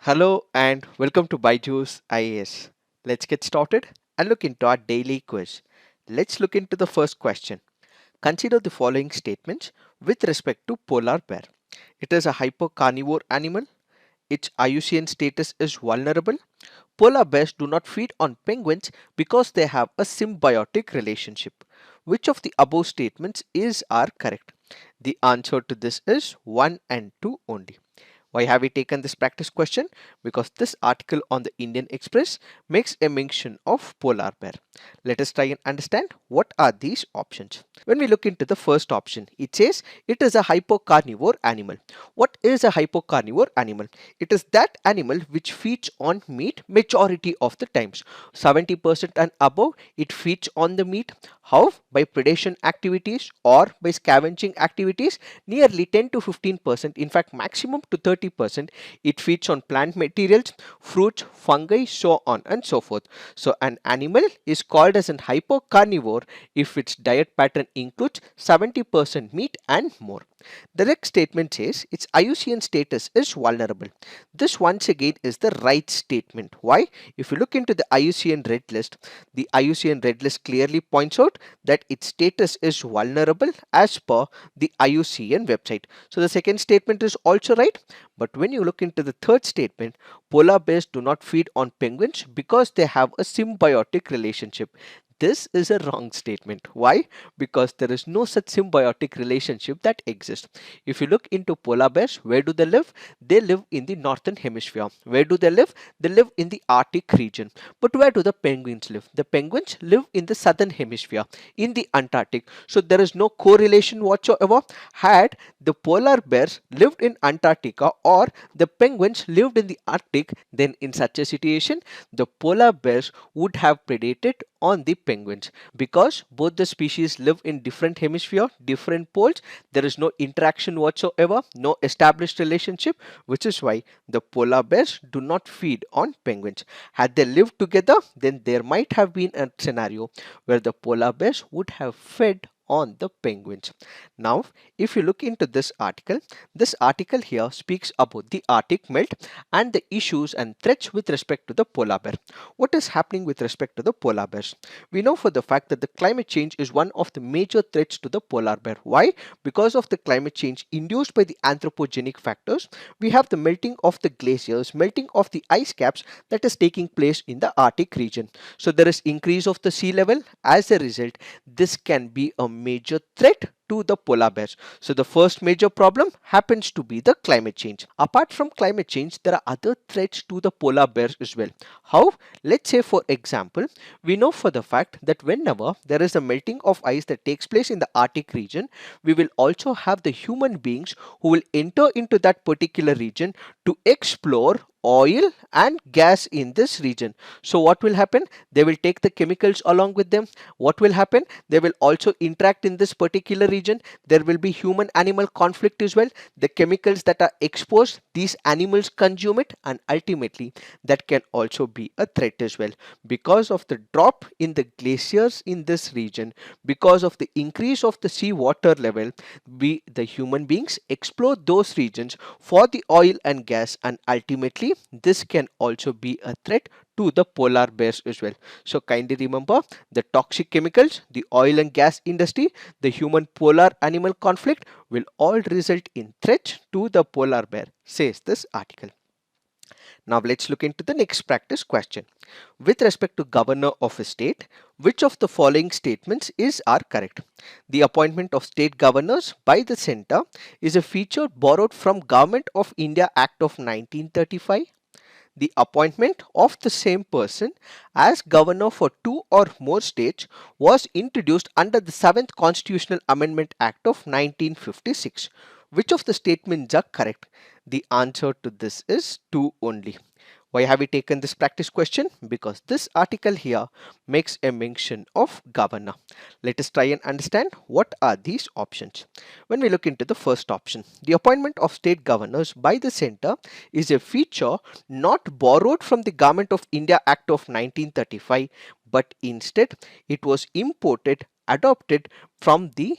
Hello and welcome to Byju's IAS. Let's get started and look into our daily quiz. Let's look into the first question. Consider the following statements with respect to polar bear. It is a hypercarnivore animal. Its IUCN status is vulnerable. Polar bears do not feed on penguins because they have a symbiotic relationship. Which of the above statements are correct? The answer to this is 1 and 2 only. Why have we taken this practice question? Because this article on the Indian Express makes a mention of polar bear. Let us try and understand what are these options. When we look into the first option, it says it is a hypocarnivore animal. What is a hypocarnivore animal? It is that animal which feeds on meat majority of the times. 70% and above it feeds on the meat. How? By predation activities or by scavenging activities, nearly 10 to 15%, in fact maximum to 30%, it feeds on plant materials, fruits, fungi, so on and so forth. So an animal is called as an hypocarnivore if its diet pattern includes 70% meat and more. The next statement says its IUCN status is vulnerable. This once again is the right statement. Why? If you look into the IUCN red list, the IUCN red list clearly points out that its status is vulnerable as per the IUCN website. So the second statement is also right. But when you look into the third statement, polar bears do not feed on penguins because they have a symbiotic relationship. This is a wrong statement. Why? Because there is no such symbiotic relationship that exists. If you look into polar bears, where do they live? They live in the northern hemisphere. Where do they live? They live in the Arctic region. But where do the penguins live? The penguins live in the southern hemisphere, in the Antarctic. So there is no correlation whatsoever. Had the polar bears lived in Antarctica or the penguins lived in the Arctic, then in such a situation, the polar bears would have predated on the penguins. Because both the species live in different hemisphere, different poles, there is no interaction whatsoever, no established relationship, which is why the polar bears do not feed on penguins. Had they lived together, then there might have been a scenario where the polar bears would have fed on the penguins. Now, if you look into this article here speaks about the Arctic melt and the issues and threats with respect to the polar bear. What is happening with respect to the polar bears? We know for the fact that the climate change is one of the major threats to the polar bear. Why? Because of the climate change induced by the anthropogenic factors, we have the melting of the glaciers, melting of the ice caps that is taking place in the Arctic region. So there is increase of the sea level. As a result, this can be a major threat to the polar bears. So the first major problem happens to be the climate change. Apart from climate change, there are other threats to the polar bears as well. How? Let's say for example, we know for the fact that whenever there is a melting of ice that takes place in the Arctic region, we will also have the human beings who will enter into that particular region to explore oil and gas in this region. So what will happen? They will take the chemicals along with them. What will happen? They will also interact in this particular region. There will be human animal conflict as well. The chemicals that are exposed, these animals consume it, and ultimately that can also be a threat as well. Because of the drop in the glaciers in this region, because of the increase of the sea water level, we the human beings explore those regions for the oil and gas, and ultimately this can also be a threat to the polar bears as well. So kindly remember, the toxic chemicals, the oil and gas industry, the human polar animal conflict will all result in threats to the polar bear, says this article. Now let's look into the next practice question. With respect to governor of a state, which of the following statements are correct? The appointment of state governors by the center is a feature borrowed from Government of India Act of 1935. The appointment of the same person as governor for two or more states was introduced under the 7th Constitutional Amendment Act of 1956. Which of the statements are correct? The answer to this is 2 only. Why have we taken this practice question? Because this article here makes a mention of governor. Let us try and understand what are these options. When we look into the first option, the appointment of state governors by the center is a feature not borrowed from the Government of India Act of 1935, but instead it was imported, adopted from the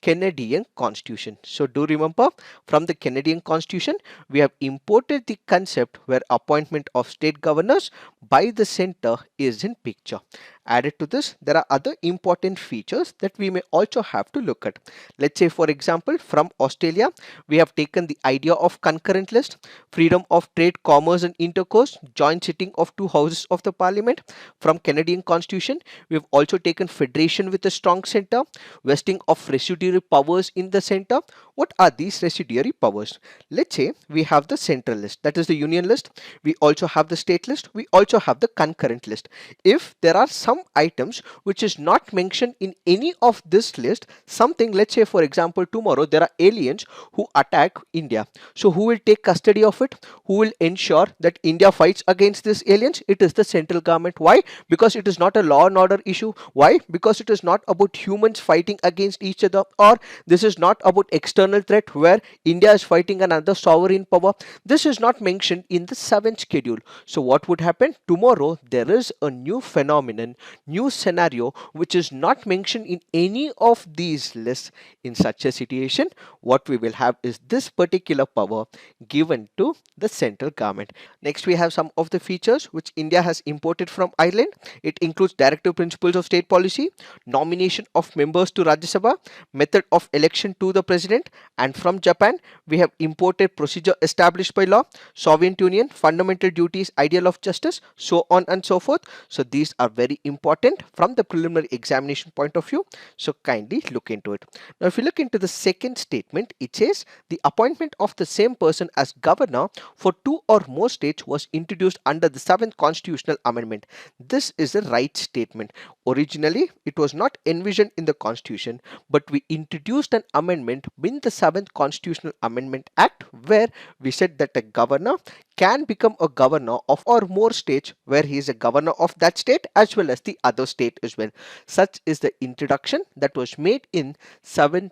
Canadian Constitution. So do remember, from the Canadian Constitution, we have imported the concept where appointment of state governors by the center is in picture. Added to this, there are other important features that we may also have to look at. Let's say, for example, from Australia, we have taken the idea of concurrent list, freedom of trade, commerce and intercourse, joint sitting of two houses of the parliament. From Canadian Constitution, we have also taken federation with a strong center, vesting of residuary powers in the center. What are these residuary powers? Let's say we have the central list, that is the union list. We also have the state list. We also have the concurrent list. If there are some items which is not mentioned in any of this list, something, let's say for example, tomorrow there are aliens who attack India. So who will take custody of it? Who will ensure that India fights against these aliens? It is the central government. Why? Because it is not a law and order issue. Why? Because it is not about humans fighting against each other, or this is not about external threat where India is fighting another sovereign power. This is not mentioned in the 7th schedule. So what would happen? Tomorrow there is a new phenomenon, new scenario which is not mentioned in any of these lists. In such a situation, what we will have is this particular power given to the central government. Next, we have some of the features which India has imported from Ireland. It includes directive principles of state policy, nomination of members to Rajya Sabha, method of election to the president, and from Japan, we have imported procedure established by law, Soviet Union, fundamental duties, ideal of justice, so on and so forth. So these are very important from the preliminary examination point of view. So kindly look into it. Now, if you look into the second statement, it says the appointment of the same person as governor for two or more states was introduced under the 7th constitutional amendment. This is a right statement. Originally, it was not envisioned in the constitution, but we introduced an amendment in the 7th constitutional amendment act where we said that a governor can become a governor of or more states where he is a governor of that state as well as the other state as well. Such is the introduction that was made in 7th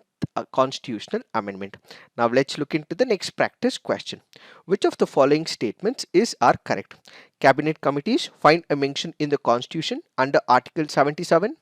constitutional amendment. Now let's look into the next practice question. Which of the following statements are correct? Cabinet committees find a mention in the constitution under Article 77.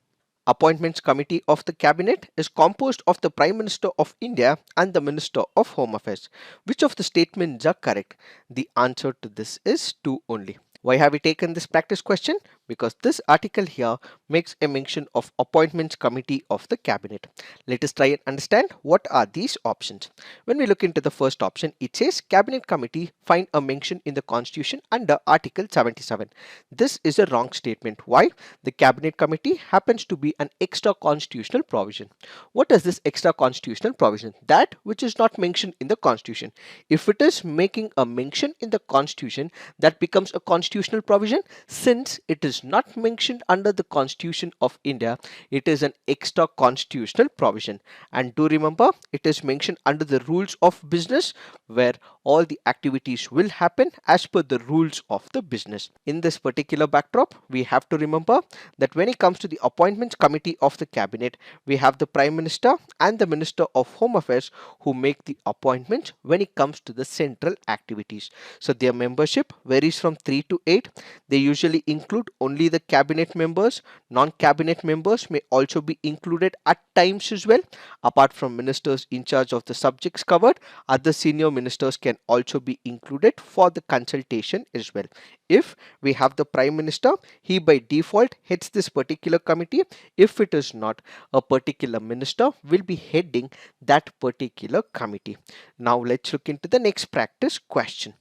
Appointments Committee of the Cabinet is composed of the Prime Minister of India and the Minister of Home Affairs. Which of the statements are correct? The answer to this is 2 only. Why have we taken this practice question? Because this article here makes a mention of Appointments Committee of the Cabinet. Let us try and understand what are these options. When we look into the first option, it says Cabinet Committee find a mention in the Constitution under Article 77. This is a wrong statement. Why? The Cabinet Committee happens to be an extra constitutional provision. What is this extra constitutional provision? That which is not mentioned in the Constitution. If it is making a mention in the Constitution, that becomes a constitutional provision. Since it is not mentioned under the Constitution of India, it is an extra constitutional provision. And do remember, it is mentioned under the rules of business where all the activities will happen as per the rules of the business. In this particular backdrop, we have to remember that when it comes to the Appointments Committee of the Cabinet, we have the Prime Minister and the Minister of Home Affairs who make the appointments when it comes to the central activities. So their membership varies from 3 to 8. They usually include only the cabinet members. Non-cabinet members may also be included at times as well. Apart from ministers in charge of the subjects covered, other senior ministers can also be included for the consultation as well. If we have the Prime Minister, he by default heads this particular committee. If it is not, a particular minister will be heading that particular committee. Now let's look into the next practice question.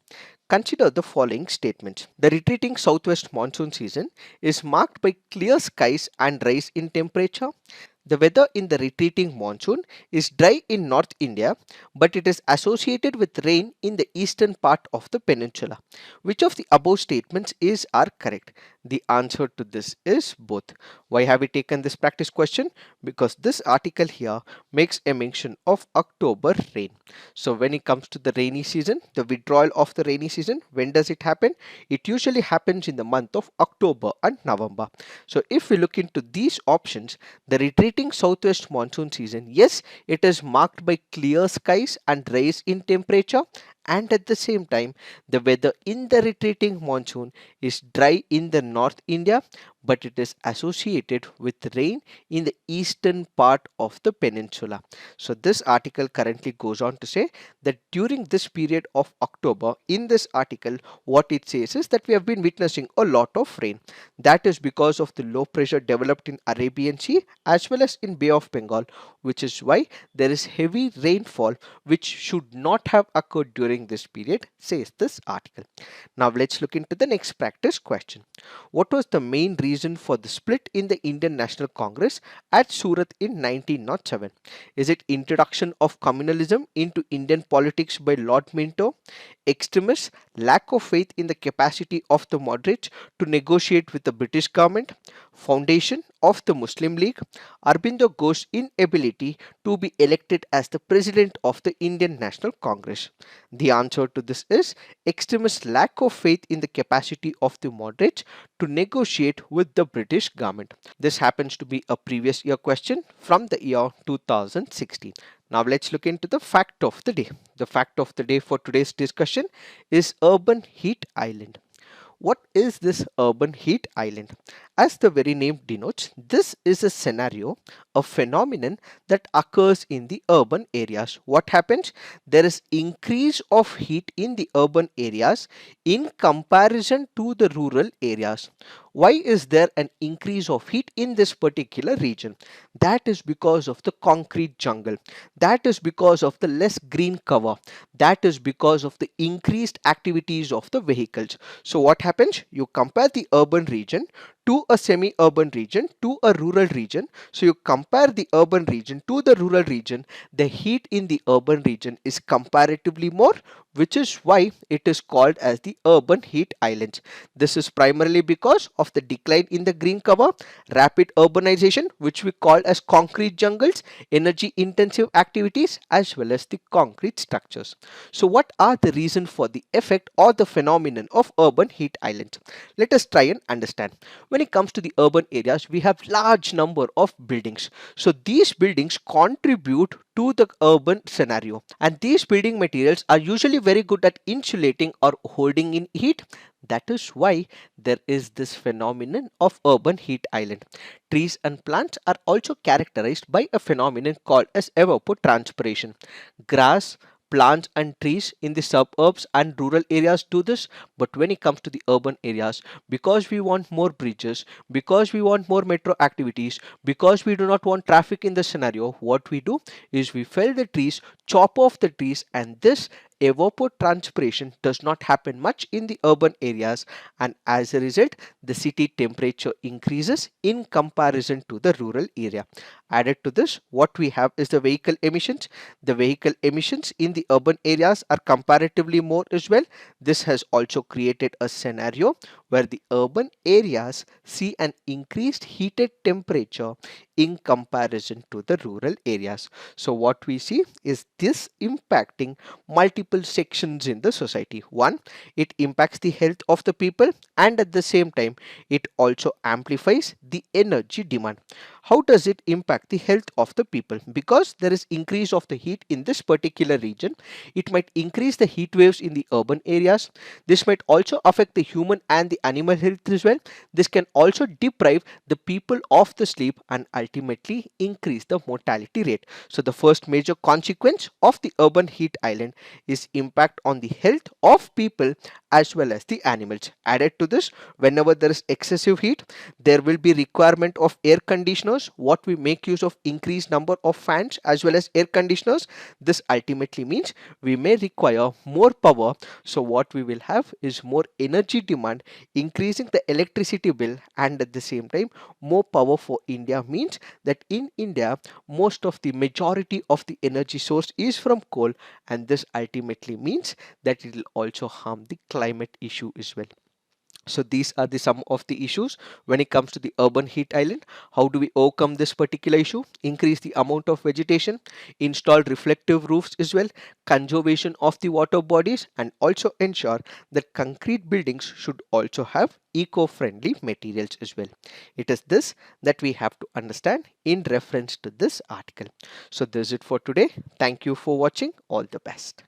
Consider the following statements. The retreating southwest monsoon season is marked by clear skies and rise in temperature. The weather in the retreating monsoon is dry in North India, but it is associated with rain in the eastern part of the peninsula. Which of the above statements are correct? The answer to this is both. Why have we taken this practice question? Because this article here makes a mention of October rain. So when it comes to the rainy season, the withdrawal of the rainy season, when does it happen? It usually happens in the month of October and November. So if we look into these options, the retreating southwest monsoon season, yes, it is marked by clear skies and rise in temperature, and at the same time the weather in the retreating monsoon is dry in the North India, but it is associated with rain in the eastern part of the peninsula. So this article currently goes on to say that during this period of October, in this article, what it says is that we have been witnessing a lot of rain. That is because of the low pressure developed in Arabian Sea as well as in Bay of Bengal, which is why there is heavy rainfall which should not have occurred during this period, says this article. Now let's look into the next practice question. What was the main reason for the split in the Indian National Congress at Surat in 1907? Is it introduction of communalism into Indian politics by Lord Minto, extremists, lack of faith in the capacity of the moderates to negotiate with the British government, foundation of the Muslim League, Aurobindo Ghosh's inability to be elected as the president of the Indian National Congress? The answer to this is extremist lack of faith in the capacity of the moderates to negotiate with the British government. This happens to be a previous year question from the year 2016. Now let's look into the fact of the day. The fact of the day for today's discussion is urban heat island. What is this urban heat island? As the very name denotes, this is a scenario, a phenomenon that occurs in the urban areas. What happens? There is increase of heat in the urban areas in comparison to the rural areas. Why is there an increase of heat in this particular region? That is because of the concrete jungle. That is because of the less green cover. That is because of the increased activities of the vehicles. So what happens? You compare the urban region to a semi-urban region to a rural region. So you compare the urban region to the rural region. The heat in the urban region is comparatively more, which is why it is called as the urban heat islands. This is primarily because of the decline in the green cover, rapid urbanization, which we call as concrete jungles, energy intensive activities, as well as the concrete structures. So what are the reasons for the effect or the phenomenon of urban heat islands? Let us try and understand. When it comes to the urban areas, we have large number of buildings. So these buildings contribute to the urban scenario, and these building materials are usually very good at insulating or holding in heat. That is why there is this phenomenon of urban heat island. Trees and plants are also characterized by a phenomenon called as evapotranspiration. Grass, plants and trees in the suburbs and rural areas do this, but when it comes to the urban areas, because we want more bridges, because we want more metro activities, because we do not want traffic in the scenario, what we do is we fell the trees, chop off the trees, and this evapotranspiration does not happen much in the urban areas, and as a result the city temperature increases in comparison to the rural area. Added to this, what we have is the vehicle emissions. The vehicle emissions in the urban areas are comparatively more as well. This has also created a scenario where the urban areas see an increased heated temperature in comparison to the rural areas. So what we see is this impacting multiple sections in the society. One, it impacts the health of the people, and at the same time it also amplifies the energy demand. How does it impact the health of the people? Because there is increase of the heat in this particular region, it might increase the heat waves in the urban areas. This might also affect the human and the animal health as well. This can also deprive the people of the sleep and ultimately increase the mortality rate. So the first major consequence of the urban heat island is impact on the health of people as well as the animals. Added to this, whenever there is excessive heat, there will be requirement of air conditioners. What we make use of increased number of fans as well as air conditioners. This ultimately means we may require more power. So what we will have is more energy demand, increasing the electricity bill, and at the same time more power for India means that in India most of the majority of the energy source is from coal, and this ultimately means that it will also harm the climate issue as well. So these are the some of the issues when it comes to the urban heat island. How do we overcome this particular issue? Increase the amount of vegetation, install reflective roofs as well, conservation of the water bodies, and also ensure that concrete buildings should also have eco-friendly materials as well. It is this that we have to understand in reference to this article. So this is it for today. Thank you for watching. All the best.